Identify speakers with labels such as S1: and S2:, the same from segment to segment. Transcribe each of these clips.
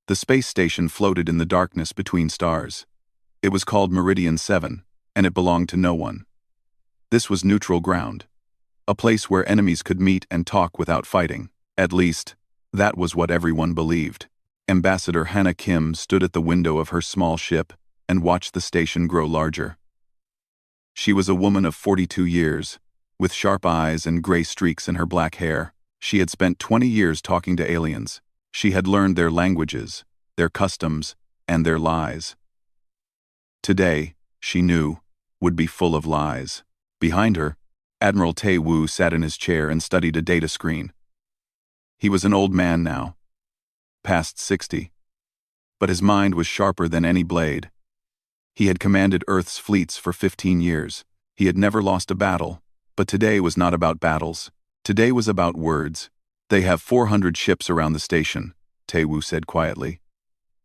S1: The space station floated in the darkness between stars. It was called Meridian 7, and it belonged to no one. This was neutral ground, a place where enemies could meet and talk without fighting. At least, that was what everyone believed. Ambassador Hannah Kim stood at the window of her small ship and watched the station grow larger. She was a woman of 42 years, with sharp eyes and gray streaks in her black hair. She had spent 20 years talking to aliens. She had learned their languages, their customs, and their lies. Today, she knew, would be full of lies. Behind her, Admiral Tae Woo sat in his chair and studied a data screen. He was an old man now, past 60, but his mind was sharper than any blade. He had commanded Earth's fleets for 15 years. He had never lost a battle, but today was not about battles. Today was about words. They have 400 ships around the station, Tae Woo said quietly.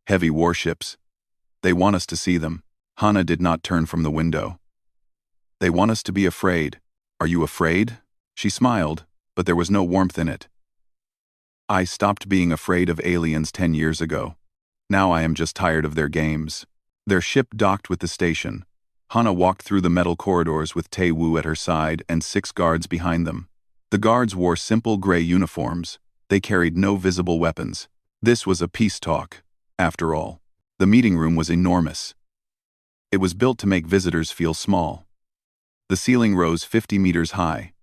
S1: Heavy warships. They want us to see them. Hannah did not turn from the window. They want us to be afraid. Are you afraid? She smiled, but there was no warmth in it. I stopped being afraid of aliens 10 years ago. Now I am just tired of their games. Their ship docked with the station. Hannah walked through the metal corridors with Tae Woo at her side and 6 guards behind them. The guards wore simple gray uniforms. They carried no visible weapons. This was a peace talk, after all. The meeting room was enormous. It was built to make visitors feel small. The ceiling rose 50 meters high,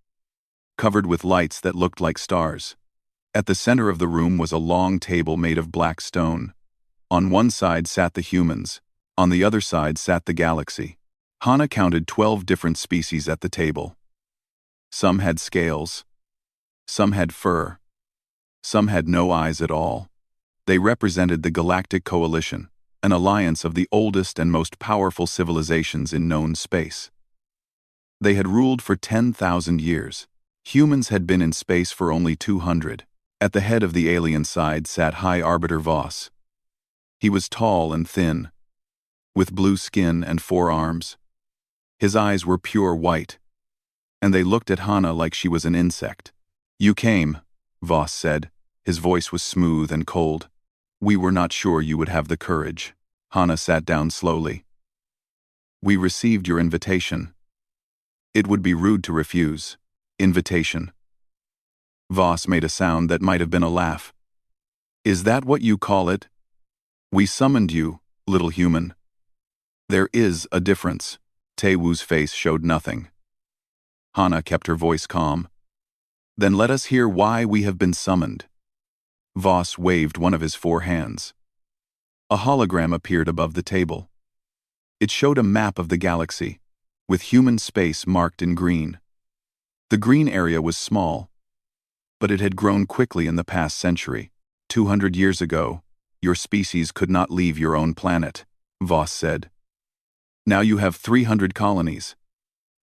S1: covered with lights that looked like stars. At the center of the room was a long table made of black stone. On one side sat the humans. On the other side sat the galaxy. Hannah counted 12 different species at the table. Some had scales. Some had fur. Some had no eyes at all. They represented the Galactic Coalition, an alliance of the oldest and most powerful civilizations in known space. They had ruled for 10,000 years. Humans had been in space for only 200. At the head of the alien side sat High Arbiter Voss. He was tall and thin, with blue skin and 4 arms. His eyes were pure white, and they looked at Hannah like she was an insect. You came, Voss said. His voice was smooth and cold. We were not sure you would have the courage. Hannah sat down slowly. We received your invitation. It would be rude to refuse. Invitation. Voss made a sound that might have been a laugh. Is that what you call it? We summoned you, little human. There is a difference. Tae Woo's face showed nothing. Hannah kept her voice calm. Then let us hear why we have been summoned. Voss waved one of his 4 hands. A hologram appeared above the table. It showed a map of the galaxy, with human space marked in green. The green area was small, but it had grown quickly in the past century. 200 years ago, your species could not leave your own planet, Voss said. Now you have 300 colonies.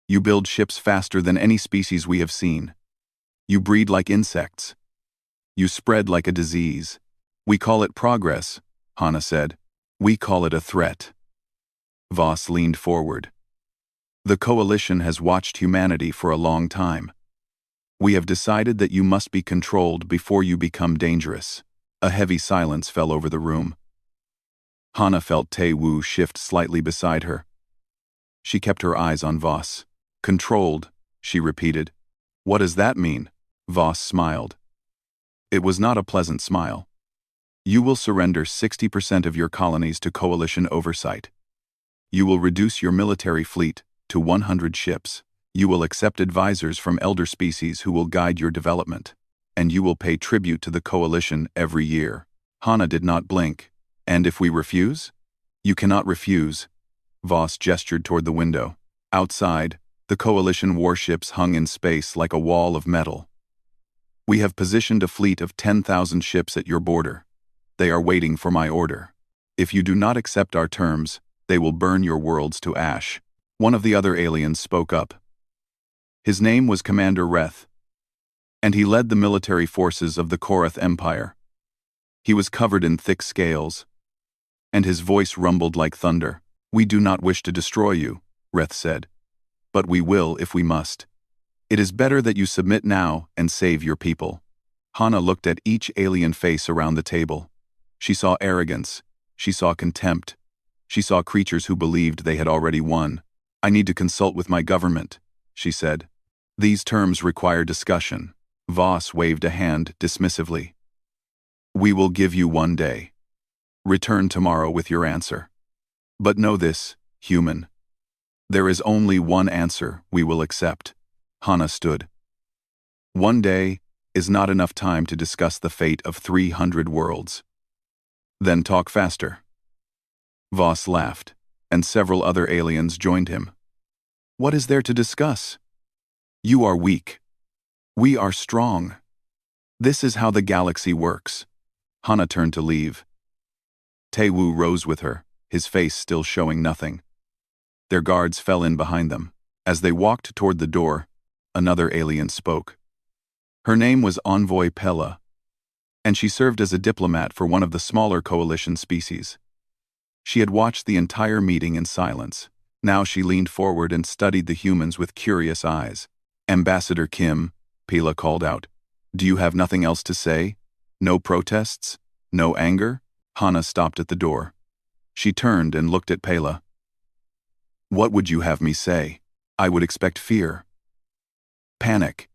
S1: You build ships faster than any species we have seen. You breed like insects. You spread like a disease. We call it progress, Hannah said. We call it a threat. Voss leaned forward. The coalition has watched humanity for a long time. We have decided that you must be controlled before you become dangerous. A heavy silence fell over the room. Hannah felt Tae Woo shift slightly beside her. She kept her eyes on Voss. Controlled, she repeated. What does that mean? Voss smiled. It was not a pleasant smile. You will surrender 60% of your colonies to coalition oversight. You will reduce your military fleet to 100 ships. You will accept advisors from elder species who will guide your development. And you will pay tribute to the coalition every year. Hannah did not blink. And if we refuse? You cannot refuse. Voss gestured toward the window. Outside, the coalition warships hung in space like a wall of metal. We have positioned a fleet of 10,000 ships at your border. They are waiting for my order. If you do not accept our terms, they will burn your worlds to ash. One of the other aliens spoke up. His name was Commander Reth, and he led the military forces of the Korath Empire. He was covered in thick scales, and his voice rumbled like thunder. We do not wish to destroy you, Reth said, but we will if we must. It is better that you submit now and save your people. Hannah looked at each alien face around the table. She saw arrogance. She saw contempt. She saw creatures who believed they had already won. "I need to consult with my government," she said. "These terms require discussion." Voss waved a hand dismissively. "We will give you 1 day. Return tomorrow with your answer. But know this, human. There is only one answer we will accept." Hana stood. 1 day is not enough time to discuss the fate of 300 worlds. "Then talk faster." Voss laughed, and several other aliens joined him. "What is there to discuss? You are weak. We are strong. This is how the galaxy works." Hana turned to leave. Taewoo rose with her, his face still showing nothing. Their guards fell in behind them. As they walked toward the door, another alien spoke. Her name was Envoy Pella, and she served as a diplomat for one of the smaller coalition species. She had watched the entire meeting in silence. Now she leaned forward and studied the humans with curious eyes. "Ambassador Kim," Pella called out, "do you have nothing else to say? No protests? No anger?" Hana stopped at the door. She turned and looked at Pella. "What would you have me say? I would expect fear. Panic.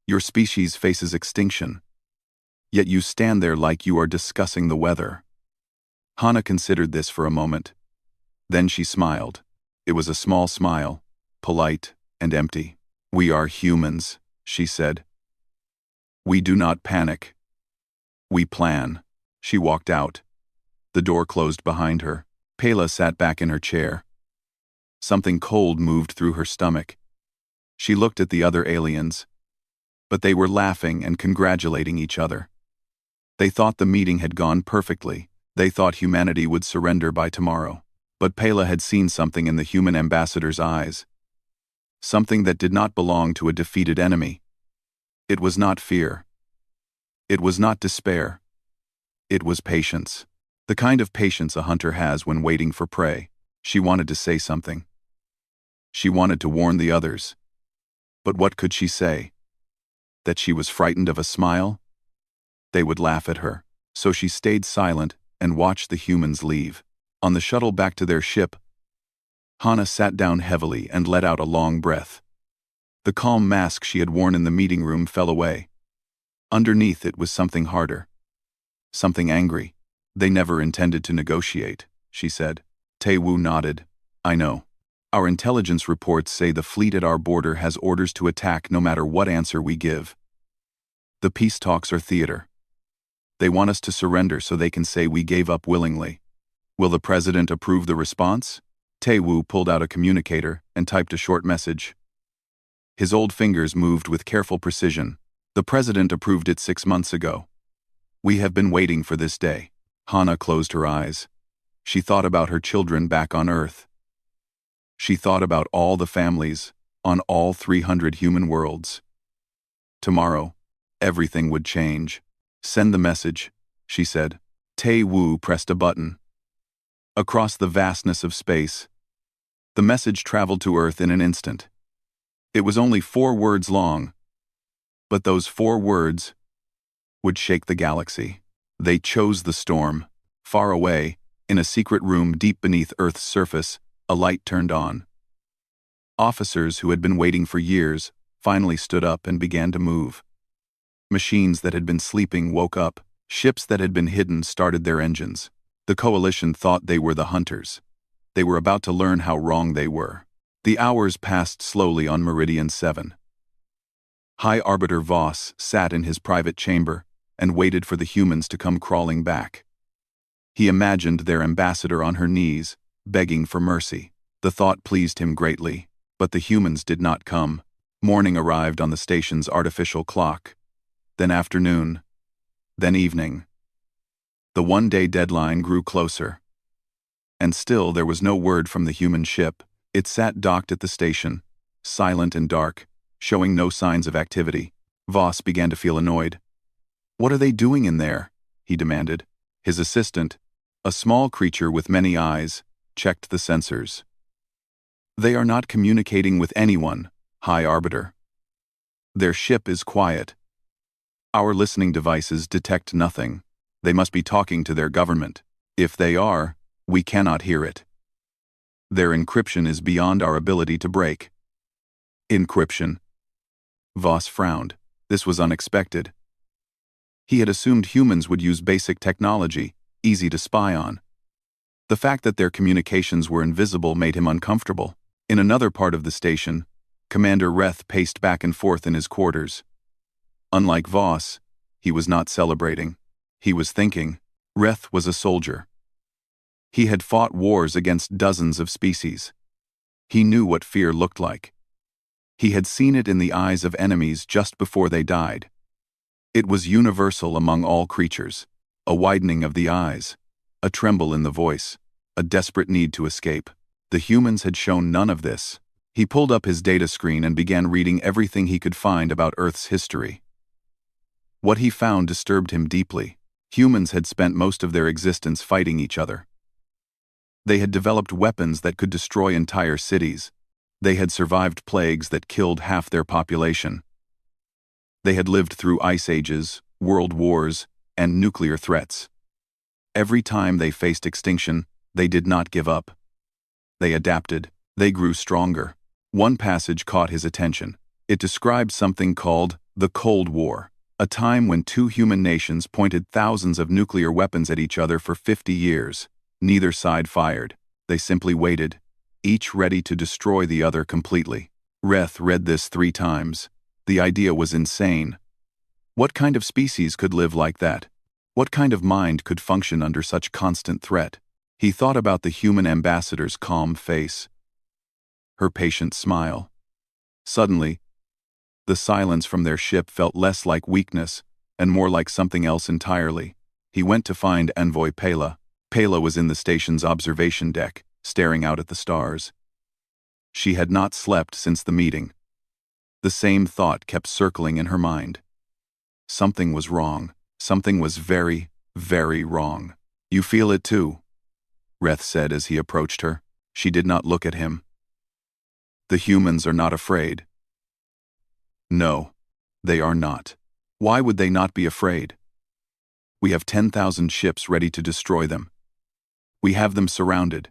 S1: Your species faces extinction. Yet you stand there like you are discussing the weather." Hana considered this for a moment. Then she smiled. It was a small smile, polite and empty. "We are humans," she said. "We do not panic. We plan." She walked out. The door closed behind her. Pela sat back in her chair. Something cold moved through her stomach. She looked at the other aliens, but they were laughing and congratulating each other. They thought the meeting had gone perfectly. They thought humanity would surrender by tomorrow. But Pela had seen something in the human ambassador's eyes. Something that did not belong to a defeated enemy. It was not fear. It was not despair. It was patience. The kind of patience a hunter has when waiting for prey. She wanted to say something. She wanted to warn the others. But what could she say? That she was frightened of a smile? They would laugh at her. So she stayed silent and watched the humans leave. On the shuttle back to their ship, Hana sat down heavily and let out a long breath. The calm mask she had worn in the meeting room fell away. Underneath it was something harder. Something angry. "They never intended to negotiate," she said. Taewoo nodded. "I know. Our intelligence reports say the fleet at our border has orders to attack no matter what answer we give. The peace talks are theater. They want us to surrender so they can say we gave up willingly. Will the president approve the response?" Taewoo pulled out a communicator and typed a short message. His old fingers moved with careful precision. "The president approved it 6 months ago. We have been waiting for this day." Hana closed her eyes. She thought about her children back on Earth. She thought about all the families on all 300 human worlds. Tomorrow, everything would change. "Send the message," she said. Taewoo pressed a button. Across the vastness of space, the message traveled to Earth in an instant. It was only 4 words long, but those 4 words would shake the galaxy. They chose the storm. Far away, in a secret room deep beneath Earth's surface, a light turned on. Officers who had been waiting for years finally stood up and began to move. Machines that had been sleeping woke up. Ships that had been hidden started their engines. The coalition thought they were the hunters. They were about to learn how wrong they were. The hours passed slowly on Meridian 7. High Arbiter Voss sat in his private chamber and waited for the humans to come crawling back. He imagined their ambassador on her knees, begging for mercy. The thought pleased him greatly, but the humans did not come. Morning arrived on the station's artificial clock. Then afternoon. Then evening. The 1-day deadline grew closer. And still there was no word from the human ship. It sat docked at the station, silent and dark, showing no signs of activity. Voss began to feel annoyed. "What are they doing in there?" he demanded. His assistant, a small creature with many eyes, checked the sensors. "They are not communicating with anyone, High Arbiter. Their ship is quiet. Our listening devices detect nothing." They must be talking to their government. If they are, we cannot hear it. Their encryption is beyond our ability to break. Encryption. Voss frowned. This was unexpected. He had assumed humans would use basic technology, easy to spy on. The fact that their communications were invisible made him uncomfortable. In another part of the station, Commander Reth paced back and forth in his quarters. Unlike Voss, he was not celebrating. He was thinking. Reth was a soldier. He had fought wars against dozens of species. He knew what fear looked like. He had seen it in the eyes of enemies just before they died. It was universal among all creatures. A widening of the eyes, a tremble in the voice, a desperate need to escape. The humans had shown none of this. He pulled up his data screen and began reading everything he could find about Earth's history. What he found disturbed him deeply. Humans had spent most of their existence fighting each other. They had developed weapons that could destroy entire cities. They had survived plagues that killed half their population. They had lived through ice ages, world wars, and nuclear threats. Every time they faced extinction, they did not give up. They adapted. They grew stronger. One passage caught his attention. It described something called the Cold War, a time when two human nations pointed thousands of nuclear weapons at each other for 50 years. Neither side fired. They simply waited, each ready to destroy the other completely. Reth read this 3 times. The idea was insane. What kind of species could live like that? What kind of mind could function under such constant threat? He thought about the human ambassador's calm face, her patient smile. Suddenly, the silence from their ship felt less like weakness and more like something else entirely. He went to find Envoy Pela. Pela was in the station's observation deck, staring out at the stars. She had not slept since the meeting. The same thought kept circling in her mind. Something was wrong. Something was very, very wrong. You feel it too, Reth said as he approached her. She did not look at him. The humans are not afraid. No, they are not. Why would they not be afraid? We have 10,000 ships ready to destroy them. We have them surrounded.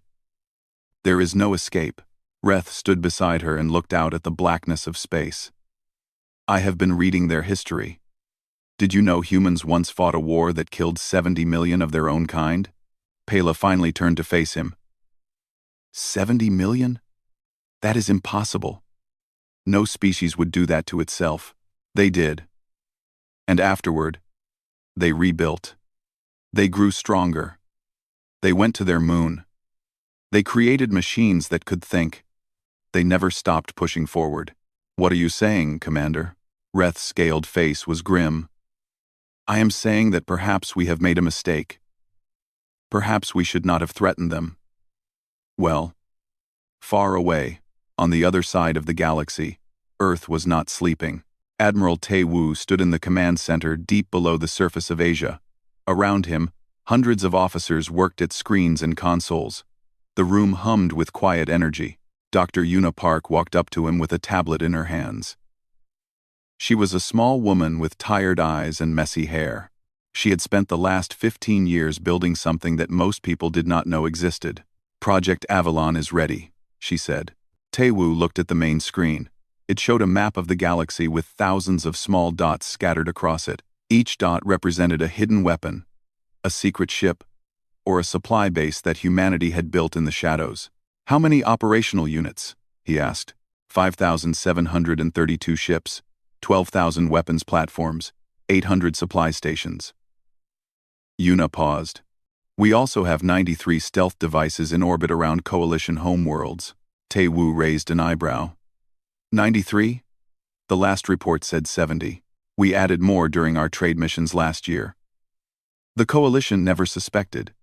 S1: There is no escape. Reth stood beside her and looked out at the blackness of space. I have been reading their history. Did you know humans once fought a war that killed 70 million of their own kind? Pela finally turned to face him. 70 million? That is impossible. No species would do that to itself. They did. And afterward, they rebuilt. They grew stronger. They went to their moon. They created machines that could think. They never stopped pushing forward. What are you saying, Commander? Reth's scaled face was grim. I am saying that perhaps we have made a mistake. Perhaps we should not have threatened them. Well, far away, on the other side of the galaxy, Earth was not sleeping. Admiral Tae-woo stood in the command center deep below the surface of Asia. Around him, hundreds of officers worked at screens and consoles. The room hummed with quiet energy. Dr. Yuna Park walked up to him with a tablet in her hands. She was a small woman with tired eyes and messy hair. She had spent the last 15 years building something that most people did not know existed. Project Avalon is ready, she said. Tae-woo looked at the main screen. It showed a map of the galaxy with thousands of small dots scattered across it. Each dot represented a hidden weapon, a secret ship, or a supply base that humanity had built in the shadows. How many operational units? He asked. 5,732 ships, 12,000 weapons platforms, 800 supply stations. Yuna paused. We also have 93 stealth devices in orbit around Coalition homeworlds. Tae-woo raised an eyebrow. 93? The last report said 70. We added more during our trade missions last year. The Coalition never suspected.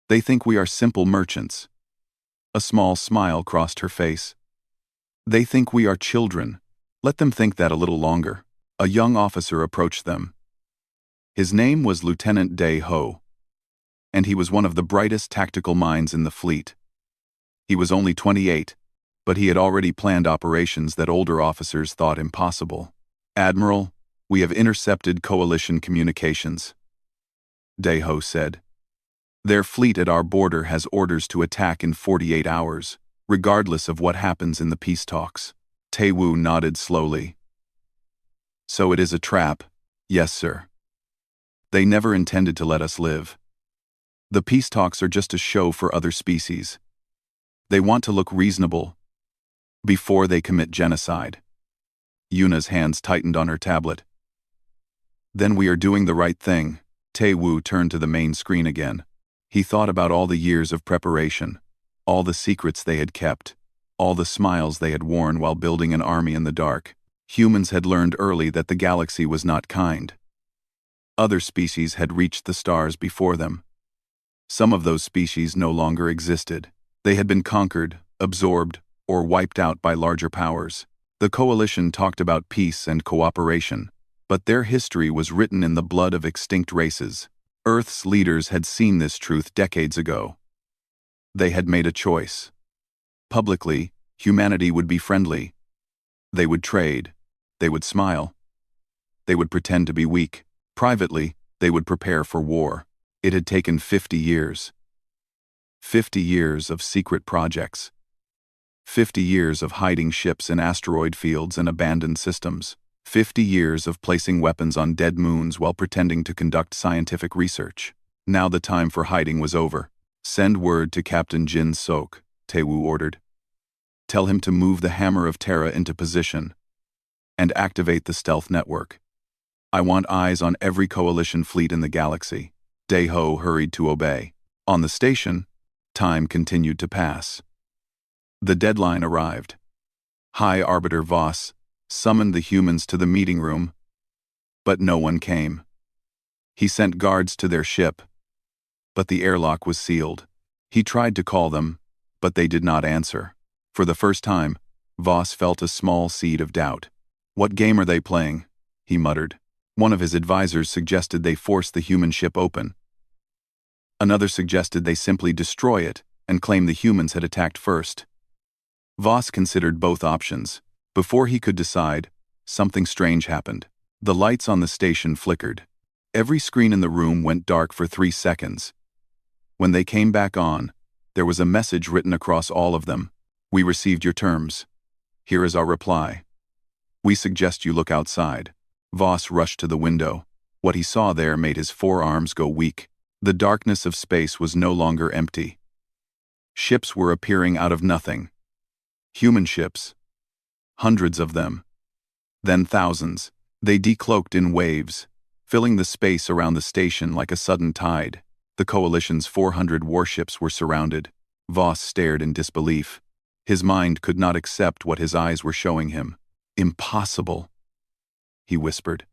S1: They think we are simple merchants. A small smile crossed her face. They think we are children. Let them think that a little longer. A young officer approached them. His name was Lieutenant Dae-ho, and he was one of the brightest tactical minds in the fleet. He was only 28, but he had already planned operations that older officers thought impossible. Admiral, we have intercepted Coalition communications. Daeho said. Their fleet at our border has orders to attack in 48 hours, regardless of what happens in the peace talks. Taewoo nodded slowly. So it is a trap? Yes, sir. They never intended to let us live. The peace talks are just a show for other species. They want to look reasonable before they commit genocide. Yuna's hands tightened on her tablet. Then we are doing the right thing. Taewoo turned to the main screen again. He thought about all the years of preparation, all the secrets they had kept, all the smiles they had worn while building an army in the dark. Humans had learned early that the galaxy was not kind. Other species had reached the stars before them. Some of those species no longer existed. They had been conquered, absorbed, or wiped out by larger powers. The coalition talked about peace and cooperation, but their history was written in the blood of extinct races. Earth's leaders had seen this truth decades ago. They had made a choice. Publicly, humanity would be friendly. They would trade. They would smile. They would pretend to be weak. Privately, they would prepare for war. It had taken 50 years. 50 years of secret projects. 50 years of hiding ships in asteroid fields and abandoned systems. 50 years of placing weapons on dead moons while pretending to conduct scientific research. Now the time for hiding was over. Send word to Captain Jin Sok, Taewoo ordered. Tell him to move the Hammer of Terra into position and activate the stealth network. I want eyes on every coalition fleet in the galaxy. Daeho hurried to obey. On the station, time continued to pass. The deadline arrived. High Arbiter Voss summoned the humans to the meeting room, but no one came. He sent guards to their ship, but the airlock was sealed. He tried to call them, but they did not answer. For the first time, Voss felt a small seed of doubt. What game are they playing? He muttered. One of his advisors suggested they force the human ship open. Another suggested they simply destroy it and claim the humans had attacked first. Voss considered both options. Before he could decide, something strange happened. The lights on the station flickered. Every screen in the room went dark for 3 seconds. When they came back on, there was a message written across all of them. We received your terms. Here is our reply. We suggest you look outside. Voss rushed to the window. What he saw there made his forearms go weak. The darkness of space was no longer empty. Ships were appearing out of nothing. Human ships. Hundreds of them. Then thousands. They decloaked in waves, filling the space around the station like a sudden tide. The coalition's 400 warships were surrounded. Voss stared in disbelief. His mind could not accept what his eyes were showing him. Impossible, he whispered.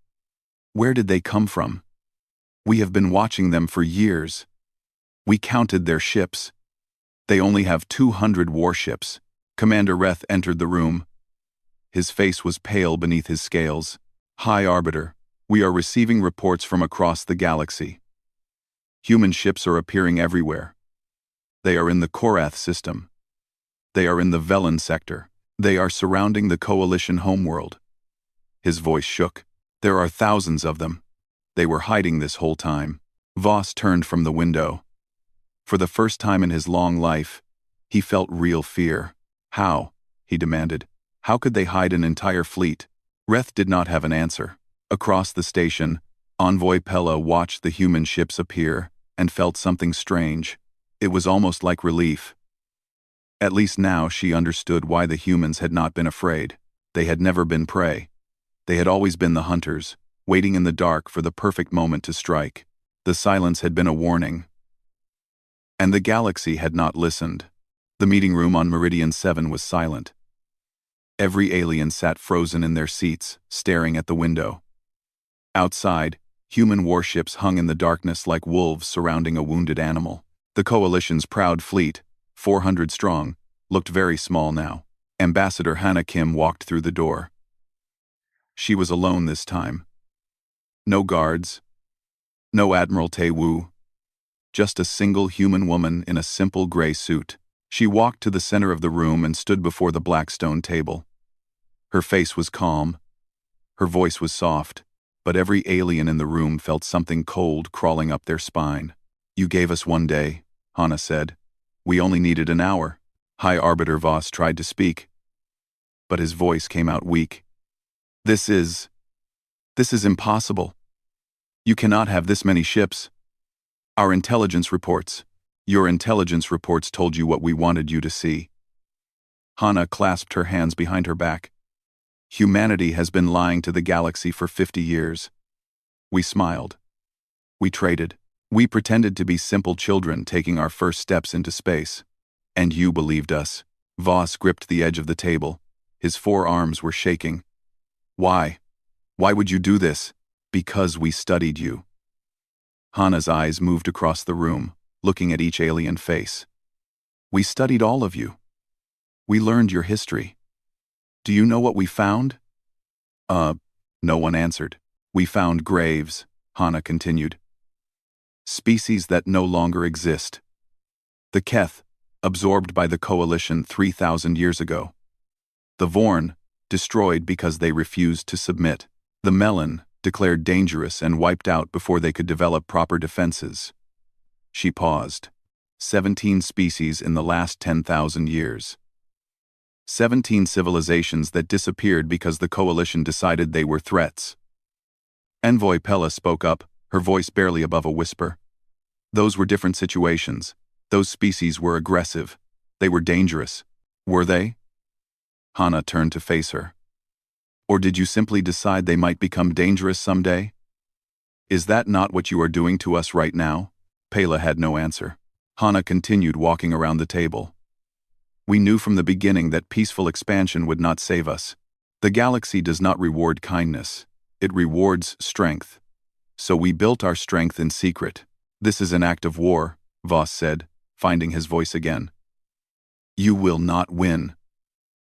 S1: Where did they come from? We have been watching them for years. We counted their ships. They only have 200 warships. Commander Reth entered the room. His face was pale beneath his scales. High Arbiter, we are receiving reports from across the galaxy. Human ships are appearing everywhere. They are in the Korath system. They are in the Velen sector. They are surrounding the coalition homeworld. His voice shook. There are thousands of them. They were hiding this whole time. Voss turned from the window. For the first time in his long life, he felt real fear. How? He demanded. How could they hide an entire fleet? Reth did not have an answer. Across the station, Envoy Pella watched the human ships appear and felt something strange. It was almost like relief. At least now she understood why the humans had not been afraid. They had never been prey. They had always been the hunters, waiting in the dark for the perfect moment to strike. The silence had been a warning. And the galaxy had not listened. The meeting room on Meridian 7 was silent. Every alien sat frozen in their seats, staring at the window. Outside, human warships hung in the darkness like wolves surrounding a wounded animal. The coalition's proud fleet, 400 strong, looked very small now. Ambassador Hannah Kim walked through the door. She was alone this time. No guards. No Admiral Taewoo. Just a single human woman in a simple gray suit. She walked to the center of the room and stood before the black stone table. Her face was calm. Her voice was soft. but every alien in the room felt something cold crawling up their spine. "You gave us 1 day," Hana said. "We only needed an hour." High Arbiter Voss tried to speak, but his voice came out weak. This is impossible. You cannot have this many ships. Our intelligence reports. Your intelligence reports told you what we wanted you to see." Hana clasped her hands behind her back. "Humanity has been lying to the galaxy for 50 years. We smiled. We traded. We pretended to be simple children taking our first steps into space. And you believed us." Voss gripped the edge of the table. His forearms were shaking. "Why? Why would you do this?" "Because we studied you." Hana's eyes moved across the room, looking at each alien face. "We studied all of you. We learned your history. Do you know what we found?" No one answered. "We found graves," Hana continued. "Species that no longer exist. The Keth, absorbed by the Coalition 3,000 years ago. The Vorn, destroyed because they refused to submit. The Melon, declared dangerous and wiped out before they could develop proper defenses." She paused. 17 species in the last 10,000 years. 17 civilizations that disappeared because the Coalition decided they were threats. Envoy Pella spoke up, her voice barely above a whisper. "Those were different situations. Those species were aggressive. They were dangerous. Were they?" Hana turned to face her. "Or did you simply decide they might become dangerous someday? Is that not what you are doing to us right now?" Pela had no answer. Hana continued walking around the table. "We knew from the beginning that peaceful expansion would not save us. The galaxy does not reward kindness. It rewards strength. So we built our strength in secret. This is an act of war," Voss said, finding his voice again. "You will not win.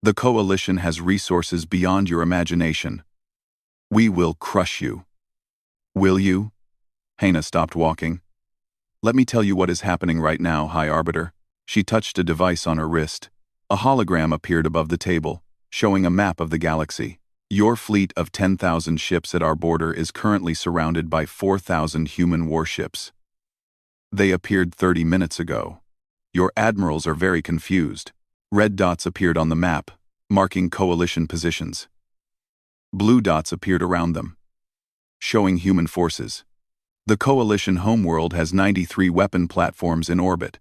S1: The Coalition has resources beyond your imagination. We will crush you." "Will you?" Hana stopped walking. "Let me tell you what is happening right now, High Arbiter." She touched a device on her wrist. A hologram appeared above the table, showing a map of the galaxy. "Your fleet of 10,000 ships at our border is currently surrounded by 4,000 human warships. They appeared 30 minutes ago. Your admirals are very confused. Red dots appeared on the map, marking Coalition positions. Blue dots appeared around them, showing human forces. The Coalition homeworld has 93 weapon platforms in orbit.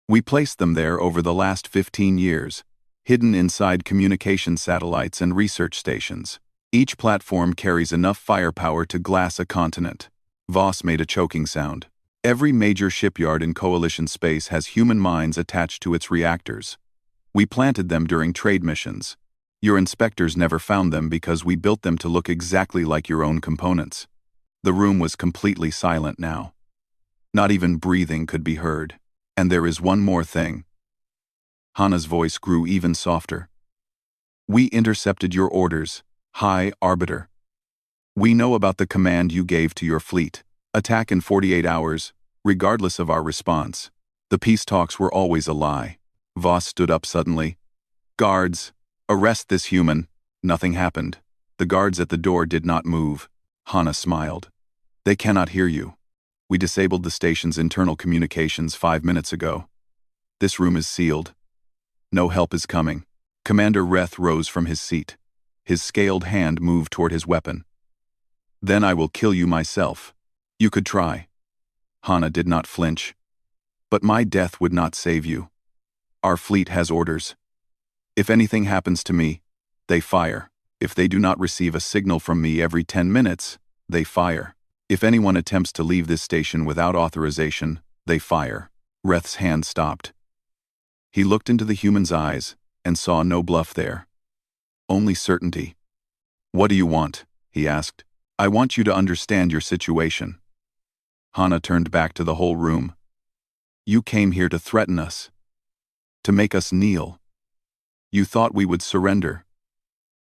S1: We placed them there over the last 15 years, hidden inside communication satellites and research stations. Each platform carries enough firepower to glass a continent." Voss made a choking sound. "Every major shipyard in Coalition space has human mines attached to its reactors. We planted them during trade missions. Your inspectors never found them because we built them to look exactly like your own components." The room was completely silent now. Not even breathing could be heard. "And there is one more thing." Hana's voice grew even softer. "We intercepted your orders, High Arbiter. We know about the command you gave to your fleet. Attack in 48 hours, regardless of our response. The peace talks were always a lie." Voss stood up suddenly. "Guards, arrest this human." Nothing happened. The guards at the door did not move. Hana smiled. "They cannot hear you. We disabled the station's internal communications 5 minutes ago. This room is sealed. No help is coming." Commander Reth rose from his seat. His scaled hand moved toward his weapon. "Then I will kill you myself. You could try." Hana did not flinch. "But my death would not save you. Our fleet has orders. If anything happens to me, they fire. If they do not receive a signal from me every 10 minutes, they fire. If anyone attempts to leave this station without authorization, they fire." Reth's hand stopped. He looked into the human's eyes and saw no bluff there. Only certainty. "What do you want?" he asked. "I want you to understand your situation." Hana turned back to the whole room. "You came here to threaten us. To make us kneel. You thought we would surrender.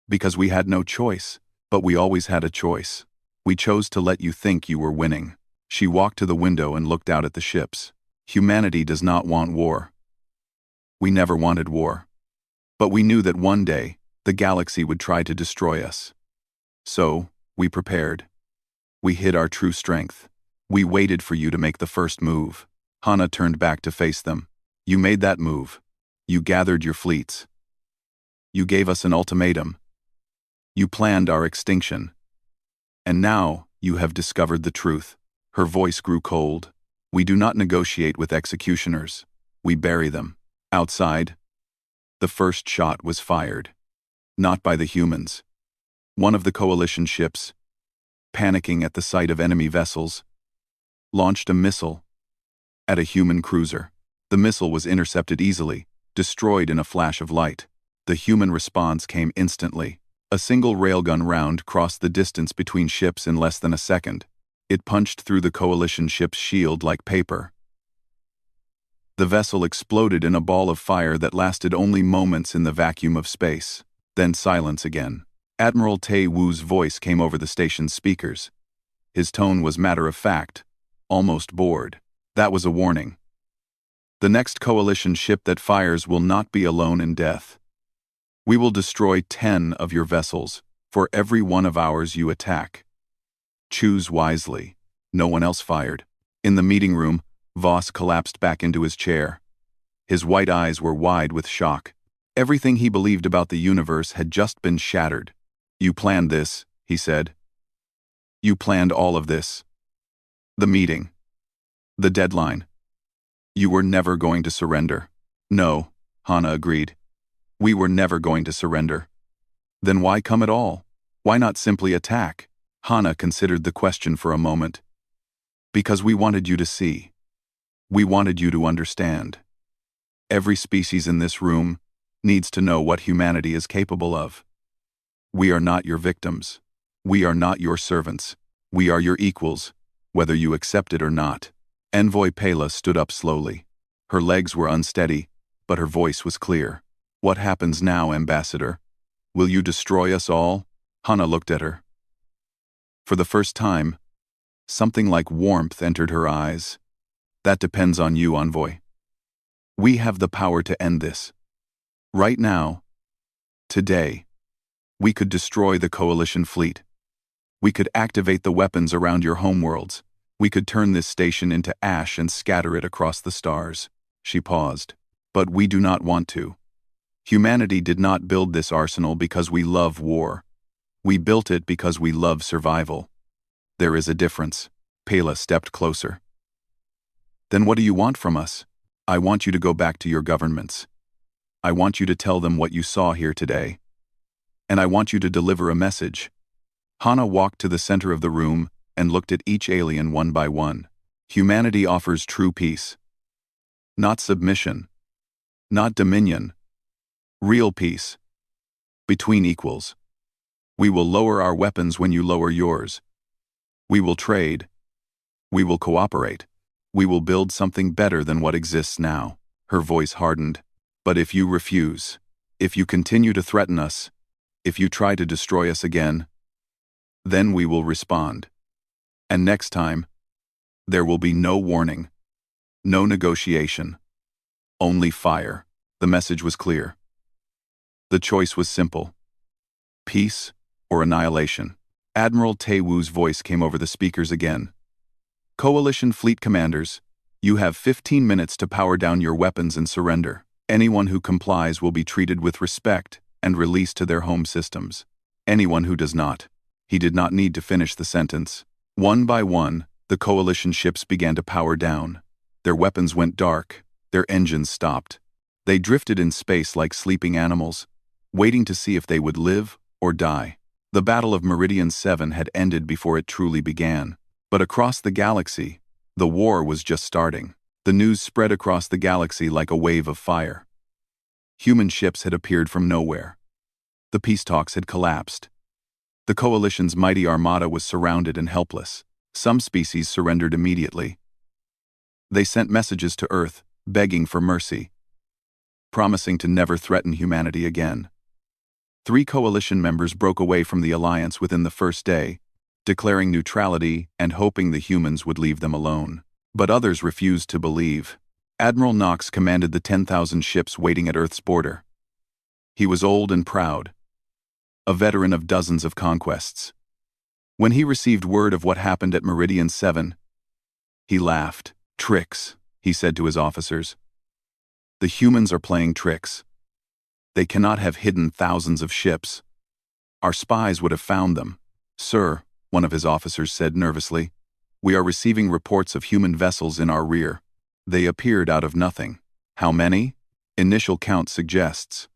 S1: Because we had no choice, but we always had a choice. We chose to let you think you were winning." She walked to the window and looked out at the ships. "Humanity does not want war. We never wanted war. But we knew that one day, the galaxy would try to destroy us. So, We prepared. We hid our true strength. We waited for you to make the first move. Hana turned back to face them. You made that move. You gathered your fleets. You gave us an ultimatum. You planned our extinction. And now you have discovered the truth. Her voice grew cold. We do not negotiate with executioners. We bury them. Outside, the first shot was fired. Not by the humans. One of the coalition ships, panicking at the sight of enemy vessels, launched a missile at a human cruiser. The missile was intercepted easily, destroyed in a flash of light. The human response came instantly. A single railgun round crossed the distance between ships in less than a second. It punched through the coalition ship's shield like paper. The vessel exploded in a ball of fire that lasted only moments in the vacuum of space. Then silence again. Admiral Tae Woo's voice came over the station's speakers. His tone was matter-of-fact, almost bored. That was a warning. The next coalition ship that fires will not be alone in death. We will destroy 10 of your vessels for every one of ours you attack. Choose wisely. No one else fired. In the meeting room, Voss collapsed back into his chair. His white eyes were wide with shock. Everything he believed about the universe had just been shattered. You planned this, he said. You planned all of this. The meeting. The deadline. You were never going to surrender. No, Hana agreed. We were never going to surrender. Then why come at all? Why not simply attack? Hana considered the question for a moment. Because we wanted you to see. We wanted you to understand. Every species in this room needs to know what humanity is capable of. We are not your victims. We are not your servants. We are your equals, whether you accept it or not. Envoy Pela stood up slowly. Her legs were unsteady, but her voice was clear. What happens now, Ambassador? Will you destroy us all? Hana looked at her. For the first time, something like warmth entered her eyes. That depends on you, Envoy. We have the power to end this. Right now, today, we could destroy the coalition fleet. We could activate the weapons around your homeworlds. We could turn this station into ash and scatter it across the stars. She paused. But we do not want to. Humanity did not build this arsenal because we love war. We built it because we love survival. There is a difference. Pela stepped closer. Then what do you want from us? I want you to go back to your governments. I want you to tell them what you saw here today. And I want you to deliver a message. Hana walked to the center of the room and looked at each alien one by one. Humanity offers true peace. Not submission. Not dominion. Real peace. Between equals. We will lower our weapons when you lower yours. We will trade. We will cooperate. We will build something better than what exists now. Her voice hardened. But if you refuse, if you continue to threaten us, if you try to destroy us again, then we will respond. And next time, there will be no warning, no negotiation, only fire. The message was clear. The choice was simple. Peace or annihilation. Admiral Tae Woo's voice came over the speakers again. Coalition fleet commanders, you have 15 minutes to power down your weapons and surrender. Anyone who complies will be treated with respect and released to their home systems. Anyone who does not. He did not need to finish the sentence. One by one, the coalition ships began to power down. Their weapons went dark. Their engines stopped. They drifted in space like sleeping animals, waiting to see if they would live or die. The Battle of Meridian 7 had ended before it truly began. But across the galaxy, the war was just starting. The news spread across the galaxy like a wave of fire. Human ships had appeared from nowhere. The peace talks had collapsed. The coalition's mighty armada was surrounded and helpless. Some species surrendered immediately. They sent messages to Earth, begging for mercy, promising to never threaten humanity again. 3 coalition members broke away from the alliance within the first day, declaring neutrality and hoping the humans would leave them alone. But others refused to believe. Admiral Knox commanded the 10,000 ships waiting at Earth's border. He was old and proud, a veteran of dozens of conquests. When he received word of what happened at Meridian 7, he laughed. "Tricks," he said to his officers. "The humans are playing tricks. They cannot have hidden thousands of ships. Our spies would have found them." "Sir," one of his officers said nervously, "we are receiving reports of human vessels in our rear. They appeared out of nothing." "How many?" "Initial count suggests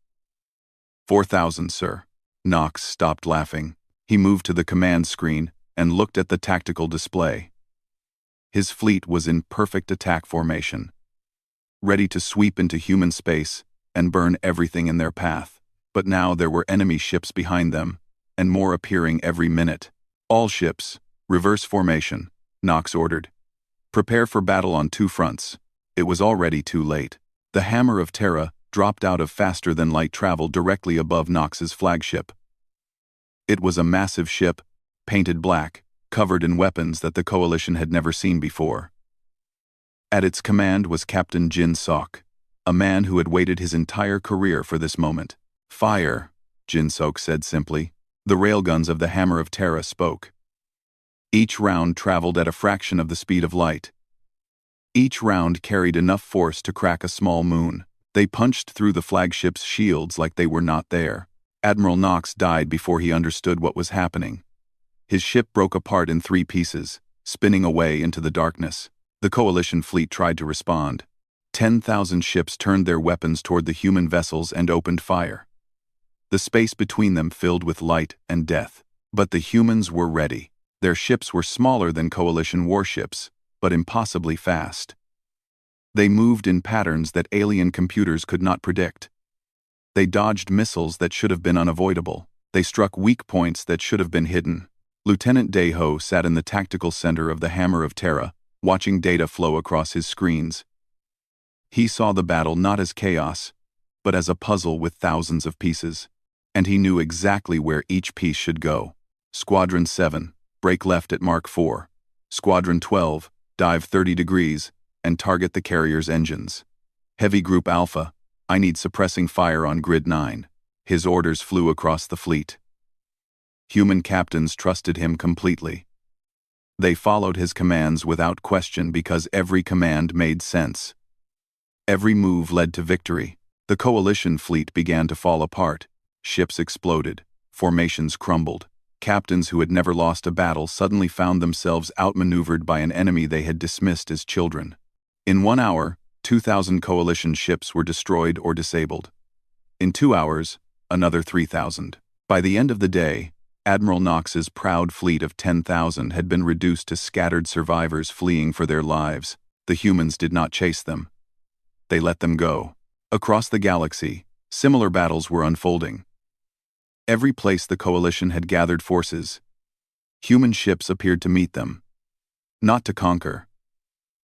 S1: 4,000, sir." Knox stopped laughing. He moved to the command screen and looked at the tactical display. His fleet was in perfect attack formation, ready to sweep into human space and burn everything in their path. But now there were enemy ships behind them, and more appearing every minute. "All ships, reverse formation," Knox ordered. "Prepare for battle on 2 fronts." It was already too late. The Hammer of Terra dropped out of faster-than-light travel directly above Knox's flagship. It was a massive ship, painted black, covered in weapons that the Coalition had never seen before. At its command was Captain Jin Sok, a man who had waited his entire career for this moment. "Fire," Jin Sok said simply. The railguns of the Hammer of Terra spoke. Each round traveled at a fraction of the speed of light. Each round carried enough force to crack a small moon. They punched through the flagship's shields like they were not there. Admiral Knox died before he understood what was happening. His ship broke apart in 3 pieces, spinning away into the darkness. The Coalition fleet tried to respond. 10,000 ships turned their weapons toward the human vessels and opened fire. The space between them filled with light and death. But the humans were ready. Their ships were smaller than Coalition warships, but impossibly fast. They moved in patterns that alien computers could not predict. They dodged missiles that should have been unavoidable. They struck weak points that should have been hidden. Lieutenant Daeho sat in the tactical center of the Hammer of Terra, watching data flow across his screens. He saw the battle not as chaos, but as a puzzle with thousands of pieces. And he knew exactly where each piece should go. Squadron 7, break left at Mark 4. Squadron 12, dive 30 degrees, and target the carrier's engines. Heavy Group Alpha, I need suppressing fire on Grid 9. His orders flew across the fleet. Human captains trusted him completely. They followed his commands without question because every command made sense. Every move led to victory. The Coalition fleet began to fall apart. Ships exploded. Formations crumbled. Captains who had never lost a battle suddenly found themselves outmaneuvered by an enemy they had dismissed as children. In 1 hour, 2,000 Coalition ships were destroyed or disabled. In 2 hours, another 3,000. By the end of the day, Admiral Knox's proud fleet of 10,000 had been reduced to scattered survivors fleeing for their lives. The humans did not chase them. They let them go. Across the galaxy, similar battles were unfolding. Every place the Coalition had gathered forces, human ships appeared to meet them. Not to conquer,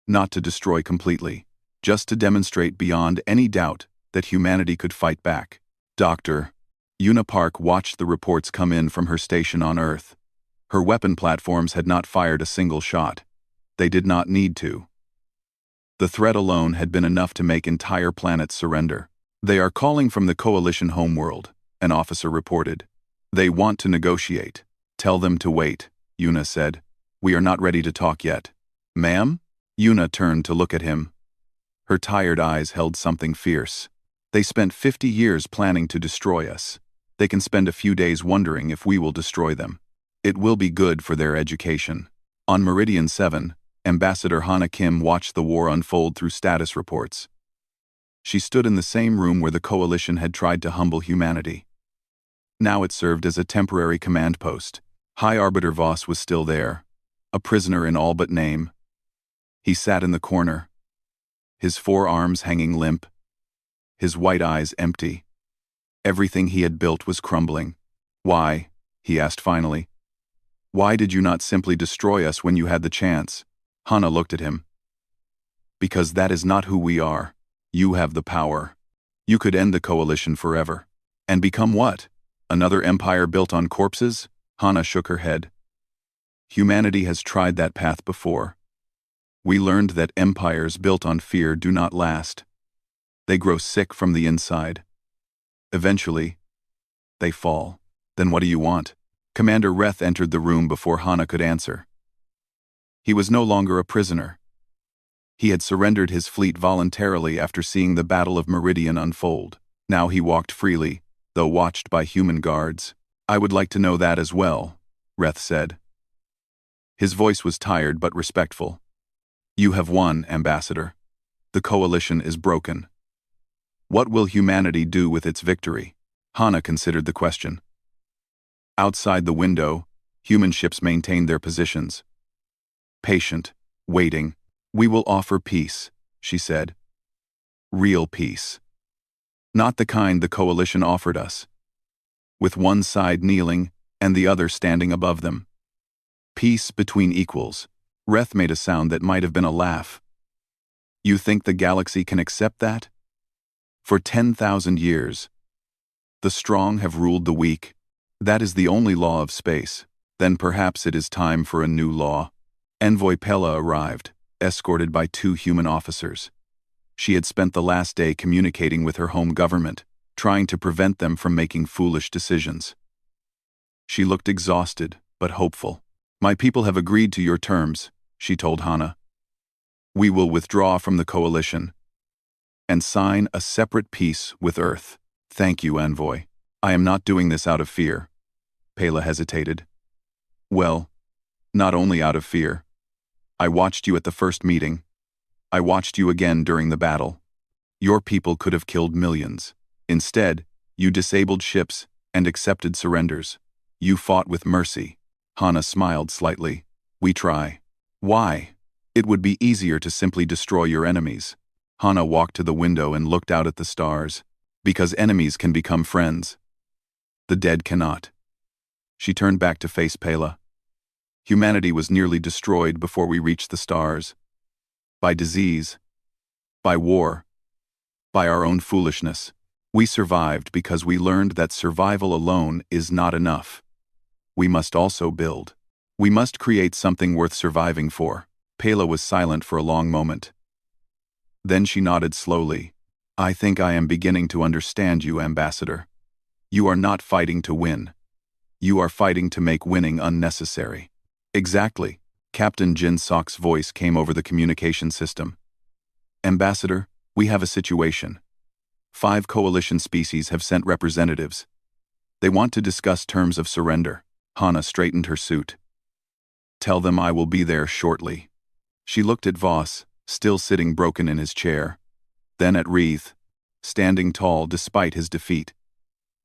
S1: not to destroy completely, just to demonstrate beyond any doubt that humanity could fight back. Dr. Una Park watched the reports come in from her station on Earth. Her weapon platforms had not fired a single shot. They did not need to. The threat alone had been enough to make entire planets surrender. "They are calling from the Coalition homeworld," an officer reported. "They want to negotiate." "Tell them to wait," Una said. "We are not ready to talk yet." "Ma'am?" Una turned to look at him. Her tired eyes held something fierce. "They spent 50 years planning to destroy us. They can spend a few days wondering if we will destroy them. It will be good for their education." On Meridian 7, Ambassador Hana Kim watched the war unfold through status reports. She stood in the same room where the Coalition had tried to humble humanity. Now it served as a temporary command post. High Arbiter Voss was still there, a prisoner in all but name. He sat in the corner, his forearms hanging limp, his white eyes empty. Everything he had built was crumbling. "Why?" he asked finally. "Why did you not simply destroy us when you had the chance?" Hana looked at him. "Because that is not who we are. You have the power. You could end the Coalition forever." "And become what? Another empire built on corpses?" Hana shook her head. "Humanity has tried that path before. We learned that empires built on fear do not last. They grow sick from the inside. Eventually, they fall. Then what do you want?" Commander Reth entered the room before Hana could answer. He was no longer a prisoner. He had surrendered his fleet voluntarily after seeing the Battle of Meridian unfold. Now he walked freely, though watched by human guards. "I would like to know that as well," Reth said. His voice was tired but respectful. "You have won, Ambassador. The coalition is broken. What will humanity do with its victory?" Hana considered the question. Outside the window, human ships maintained their positions. Patient, waiting. "We will offer peace," she said. "Real peace. Not the kind the coalition offered us. With one side kneeling and the other standing above them. Peace between equals." Reth made a sound that might have been a laugh. "You think the galaxy can accept that? For 10,000 years, the strong have ruled the weak. That is the only law of space. Then perhaps it is time for a new law." Envoy Pella arrived, escorted by 2 human officers. She had spent the last day communicating with her home government, trying to prevent them from making foolish decisions. She looked exhausted, but hopeful. "My people have agreed to your terms," she told Hana. "We will withdraw from the coalition and sign a separate peace with Earth." "Thank you, Envoy. I am not doing this out of fear." Pela hesitated. "Well, not only out of fear. I watched you at the first meeting. I watched you again during the battle. Your people could have killed millions. Instead, you disabled ships and accepted surrenders. You fought with mercy." Hana smiled slightly. "We try." "Why? It would be easier to simply destroy your enemies." Hana walked to the window and looked out at the stars. "Because enemies can become friends. The dead cannot." She turned back to face Pela. "Humanity was nearly destroyed before we reached the stars. By disease. By war. By our own foolishness. We survived because we learned that survival alone is not enough. We must also build. We must create something worth surviving for." Pela was silent for a long moment. Then she nodded slowly. "I think I am beginning to understand you, Ambassador. You are not fighting to win. You are fighting to make winning unnecessary." "Exactly." Captain Jin Sok's voice came over the communication system. "Ambassador, we have a situation. 5 coalition species have sent representatives. They want to discuss terms of surrender." Hana straightened her suit. "Tell them I will be there shortly." She looked at Voss, still sitting broken in his chair. Then at Wreath, standing tall despite his defeat.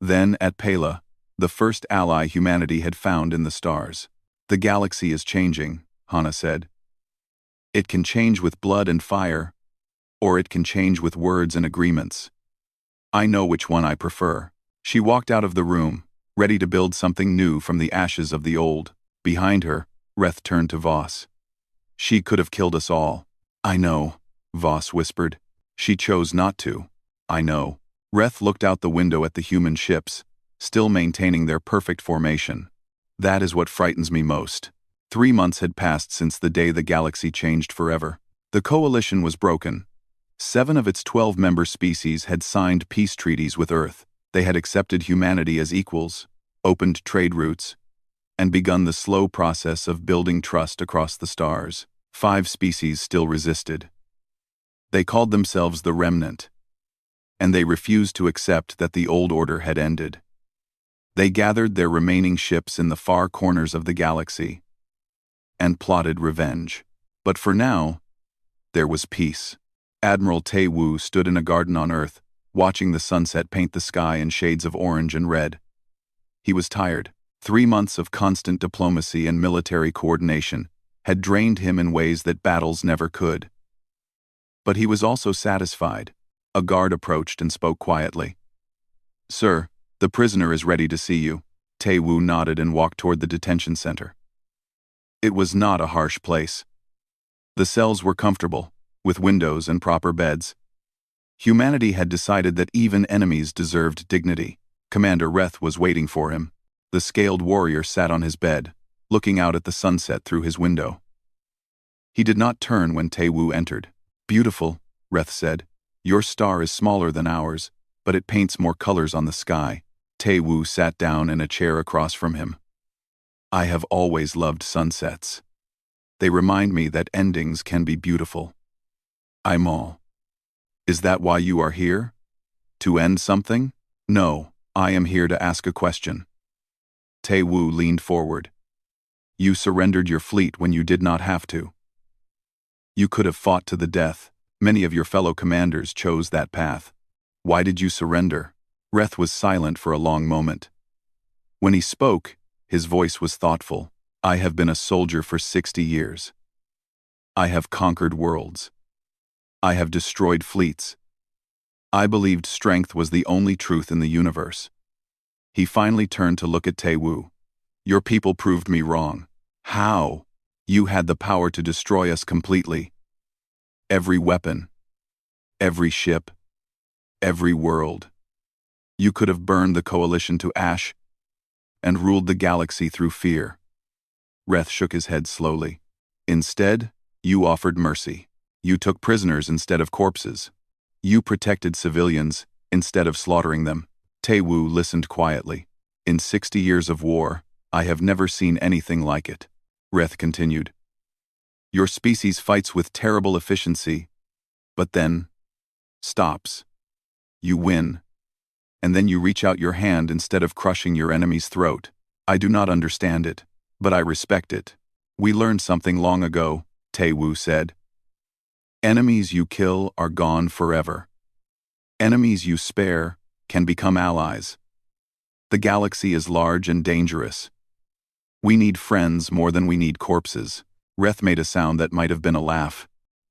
S1: Then at Pela, the first ally humanity had found in the stars. "The galaxy is changing," Hana said. "It can change with blood and fire, or it can change with words and agreements. I know which one I prefer." She walked out of the room, ready to build something new from the ashes of the old. Behind her, Reth turned to Voss. "She could have killed us all." "I know," Voss whispered. "She chose not to." "I know." Reth looked out the window at the human ships, still maintaining their perfect formation. "That is what frightens me most." 3 months had passed since the day the galaxy changed forever. The coalition was broken. 7 of its 12 member species had signed peace treaties with Earth. They had accepted humanity as equals, opened trade routes, and begun the slow process of building trust across the stars. 5 species still resisted. They called themselves the Remnant, and they refused to accept that the old order had ended. They gathered their remaining ships in the far corners of the galaxy and plotted revenge. But for now, there was peace. Admiral Tae Woo stood in a garden on Earth, watching the sunset paint the sky in shades of orange and red. He was tired. 3 months of constant diplomacy and military coordination had drained him in ways that battles never could. But he was also satisfied. A guard approached and spoke quietly. "Sir, the prisoner is ready to see you." Tae Woo nodded and walked toward the detention center. It was not a harsh place. The cells were comfortable, with windows and proper beds. Humanity had decided that even enemies deserved dignity. Commander Reth was waiting for him. The scaled warrior sat on his bed, looking out at the sunset through his window. He did not turn when Tae Woo entered. "Beautiful," Reth said. "Your star is smaller than ours, but it paints more colors on the sky." Tae Woo sat down in a chair across from him. I have always loved sunsets. They remind me that endings can be beautiful. I'm all. Is that why you are here? To end something? No, I am here to ask a question. Tae-woo leaned forward. You surrendered your fleet when you did not have to. You could have fought to the death. Many of your fellow commanders chose that path. Why did you surrender? Reth was silent for a long moment. When he spoke, his voice was thoughtful. I have been a soldier for 60 years. I have conquered worlds. I have destroyed fleets. I believed strength was the only truth in the universe. He finally turned to look at Tae-woo. Your people proved me wrong. How? You had the power to destroy us completely. Every weapon. Every ship. Every world. You could have burned the coalition to ash and ruled the galaxy through fear. Reth shook his head slowly. Instead, you offered mercy. You took prisoners instead of corpses. You protected civilians instead of slaughtering them. Tae-woo listened quietly. In 60 years of war, I have never seen anything like it. Reth continued. Your species fights with terrible efficiency, but then stops. You win. And then you reach out your hand instead of crushing your enemy's throat. I do not understand it, but I respect it. We learned something long ago, Tae-woo said. Enemies you kill are gone forever. Enemies you spare can become allies. The galaxy is large and dangerous. We need friends more than we need corpses. Reth made a sound that might have been a laugh.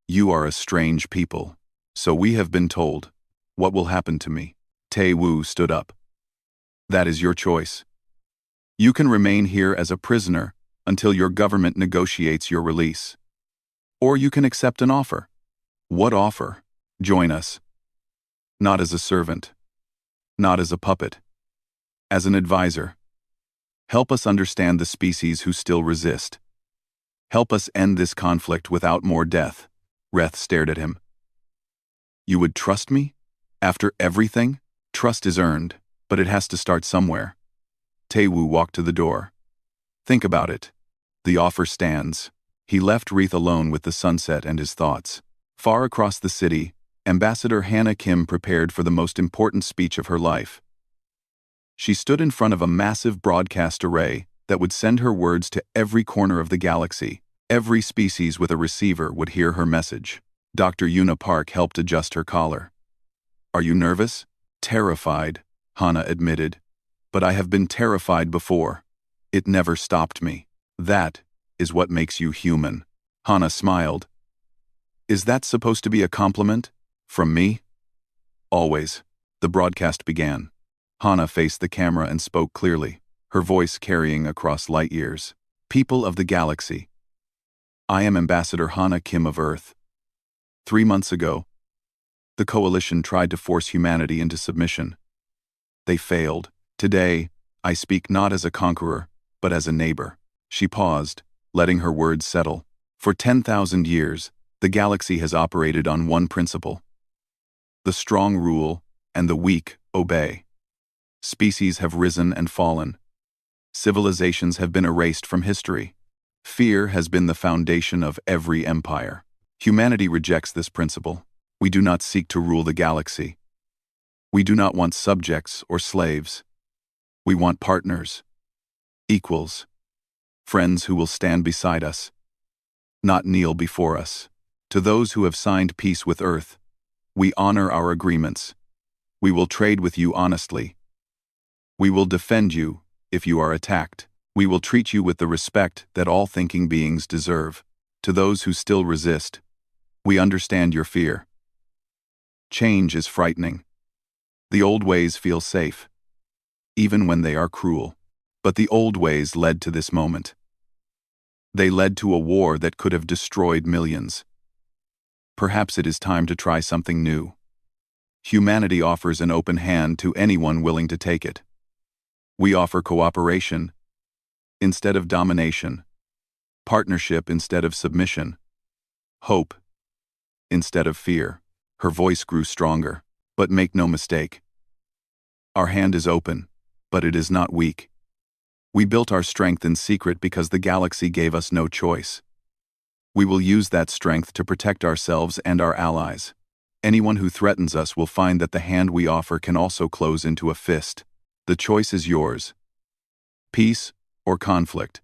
S1: You are a strange people. So we have been told. What will happen to me? Tae-woo stood up. That is your choice. You can remain here as a prisoner until your government negotiates your release. Or you can accept an offer. What offer? Join us. Not as a servant. Not as a puppet. As an advisor. Help us understand the species who still resist. Help us end this conflict without more death. Reth stared at him. You would trust me? After everything? Trust is earned, but it has to start somewhere. Tae-woo walked to the door. Think about it. The offer stands. He left Reeth alone with the sunset and his thoughts. Far across the city, Ambassador Hannah Kim prepared for the most important speech of her life. She stood in front of a massive broadcast array that would send her words to every corner of the galaxy. Every species with a receiver would hear her message. Dr. Yuna Park helped adjust her collar. Are you nervous? Terrified, Hannah admitted. But I have been terrified before. It never stopped me. That is what makes you human. Hannah smiled. Is that supposed to be a compliment? From me? Always. The broadcast began. Hannah faced the camera and spoke clearly, her voice carrying across light years. People of the galaxy. I am Ambassador Hannah Kim of Earth. 3 months ago, the coalition tried to force humanity into submission. They failed. Today, I speak not as a conqueror, but as a neighbor. She paused, letting her words settle. For 10,000 years, the galaxy has operated on one principle. The strong rule, and the weak obey. Species have risen and fallen. Civilizations have been erased from history. Fear has been the foundation of every empire. Humanity rejects this principle. We do not seek to rule the galaxy. We do not want subjects or slaves. We want partners, equals, friends who will stand beside us, not kneel before us. To those who have signed peace with Earth, we honor our agreements. We will trade with you honestly. We will defend you if you are attacked. We will treat you with the respect that all thinking beings deserve. To those who still resist, we understand your fear. Change is frightening. The old ways feel safe, even when they are cruel. But the old ways led to this moment. They led to a war that could have destroyed millions. Perhaps it is time to try something new. Humanity offers an open hand to anyone willing to take it. We offer cooperation instead of domination, partnership instead of submission, hope instead of fear. Her voice grew stronger, but make no mistake. Our hand is open, but it is not weak. We built our strength in secret because the galaxy gave us no choice. We will use that strength to protect ourselves and our allies. Anyone who threatens us will find that the hand we offer can also close into a fist. The choice is yours. Peace or conflict.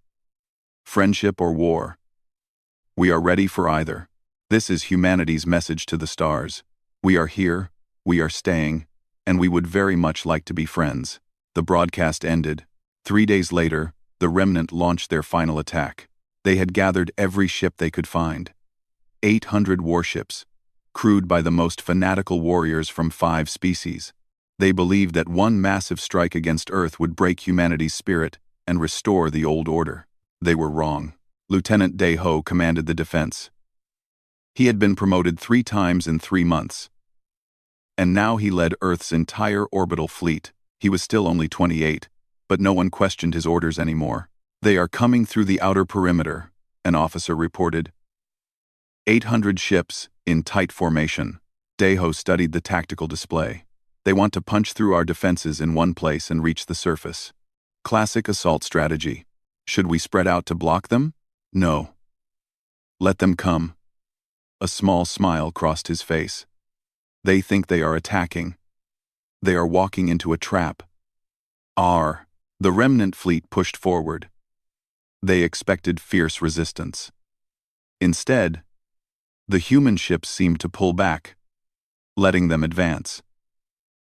S1: Friendship or war. We are ready for either. This is humanity's message to the stars. We are here, we are staying, and we would very much like to be friends. The broadcast ended. 3 days later, the Remnant launched their final attack. They had gathered every ship they could find. 800 warships, crewed by the most fanatical warriors from 5 species. They believed that one massive strike against Earth would break humanity's spirit and restore the old order. They were wrong. Lieutenant Dae-ho commanded the defense. He had been promoted 3 times in 3 months. And now he led Earth's entire orbital fleet. He was still only 28, but no one questioned his orders anymore. They are coming through the outer perimeter, an officer reported. 800 ships, in tight formation. Dae-ho studied the tactical display. They want to punch through our defenses in one place and reach the surface. Classic assault strategy. Should we spread out to block them? No. Let them come. A small smile crossed his face. They think they are attacking. They are walking into a trap. The remnant fleet pushed forward. They expected fierce resistance. Instead, the human ships seemed to pull back, letting them advance.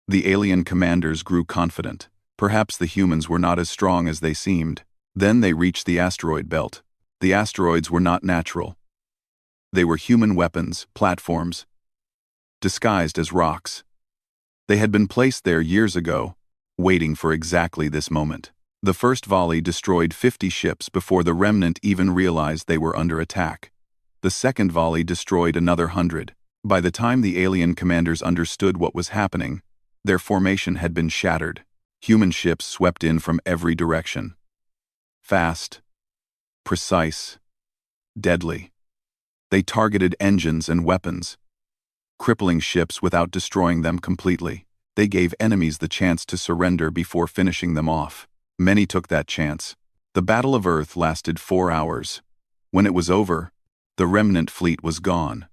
S1: The alien commanders grew confident. Perhaps the humans were not as strong as they seemed. Then they reached the asteroid belt. The asteroids were not natural. They were human weapons, platforms, disguised as rocks. They had been placed there years ago, waiting for exactly this moment. The first volley destroyed 50 ships before the remnant even realized they were under attack. The second volley destroyed another 100. By the time the alien commanders understood what was happening, their formation had been shattered. Human ships swept in from every direction. Fast, precise, deadly. They targeted engines and weapons, crippling ships without destroying them completely. They gave enemies the chance to surrender before finishing them off. Many took that chance. The Battle of Earth lasted 4 hours. When it was over, the remnant fleet was gone.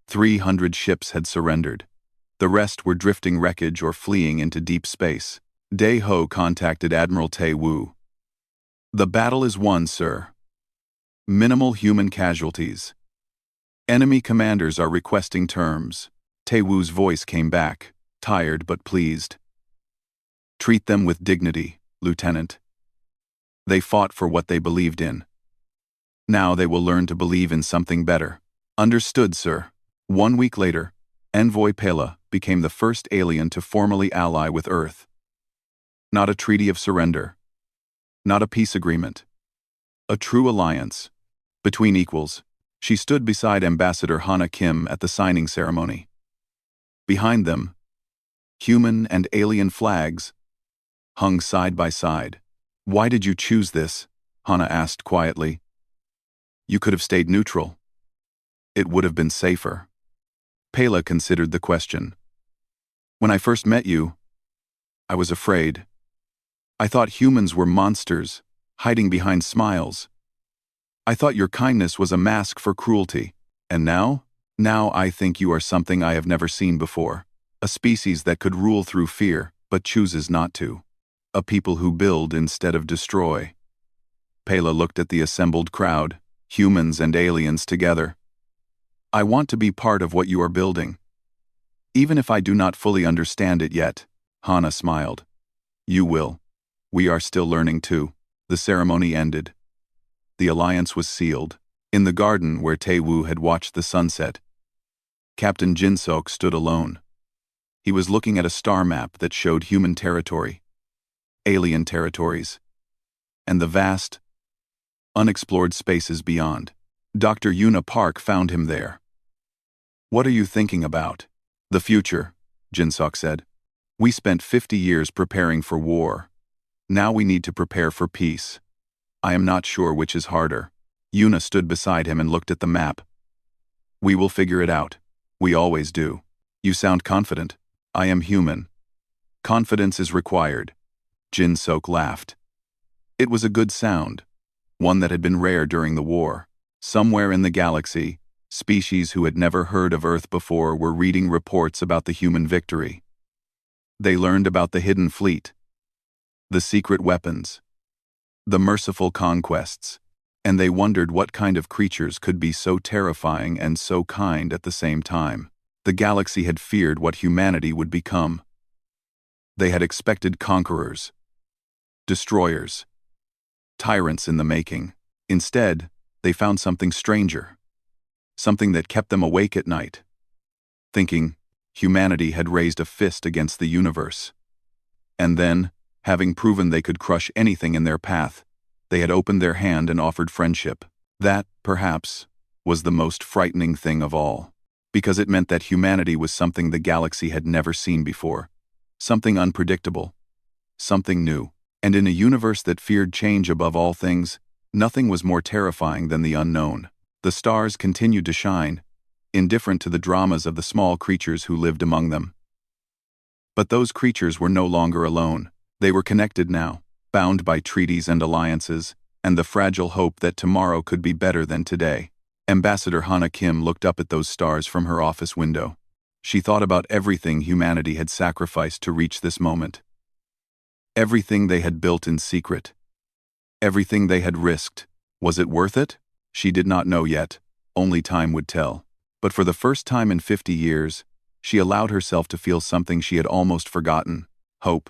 S1: 300 ships had surrendered. The rest were drifting wreckage or fleeing into deep space. Dae-ho contacted Admiral Tae-woo. The battle is won, sir. Minimal human casualties. Enemy commanders are requesting terms. Tae-woo's voice came back, tired but pleased. Treat them with dignity, Lieutenant. They fought for what they believed in. Now they will learn to believe in something better. Understood, sir. 1 week later, Envoy Pela became the first alien to formally ally with Earth. Not a treaty of surrender. Not a peace agreement. A true alliance. Between equals. She stood beside Ambassador Hana Kim at the signing ceremony. Behind them, human and alien flags hung side by side. Why did you choose this? Hana asked quietly. You could have stayed neutral. It would have been safer. Pela considered the question. When I first met you, I was afraid. I thought humans were monsters, hiding behind smiles. I thought your kindness was a mask for cruelty. And now? Now I think you are something I have never seen before. A species that could rule through fear, but chooses not to. A people who build instead of destroy. Pela looked at the assembled crowd, humans and aliens together. I want to be part of what you are building. Even if I do not fully understand it yet, Hana smiled. You will. We are still learning too. The ceremony ended. The alliance was sealed. In the garden where Tae-woo had watched the sunset, Captain Jin-sok stood alone. He was looking at a star map that showed human territory, alien territories, and the vast, unexplored spaces beyond. Dr. Yuna Park found him there. What are you thinking about? The future, Jin-sok said. We spent 50 years preparing for war. Now we need to prepare for peace. I am not sure which is harder. Yuna stood beside him and looked at the map. We will figure it out. We always do. You sound confident. I am human. Confidence is required. Jin-sok laughed. It was a good sound, one that had been rare during the war. Somewhere in the galaxy, species who had never heard of Earth before were reading reports about the human victory. They learned about the hidden fleet, the secret weapons, the merciful conquests, and they wondered what kind of creatures could be so terrifying and so kind at the same time. The galaxy had feared what humanity would become. They had expected conquerors, destroyers, tyrants in the making. Instead, they found something stranger, something that kept them awake at night, thinking humanity had raised a fist against the universe. And then, having proven they could crush anything in their path, they had opened their hand and offered friendship. That, perhaps, was the most frightening thing of all, because it meant that humanity was something the galaxy had never seen before, something unpredictable, something new. And in a universe that feared change above all things, nothing was more terrifying than the unknown. The stars continued to shine, indifferent to the dramas of the small creatures who lived among them. But those creatures were no longer alone. They were connected now, bound by treaties and alliances, and the fragile hope that tomorrow could be better than today. Ambassador Hana Kim looked up at those stars from her office window. She thought about everything humanity had sacrificed to reach this moment. Everything they had built in secret. Everything they had risked. Was it worth it? She did not know yet. Only time would tell. But for the first time in 50 years, she allowed herself to feel something she had almost forgotten: hope.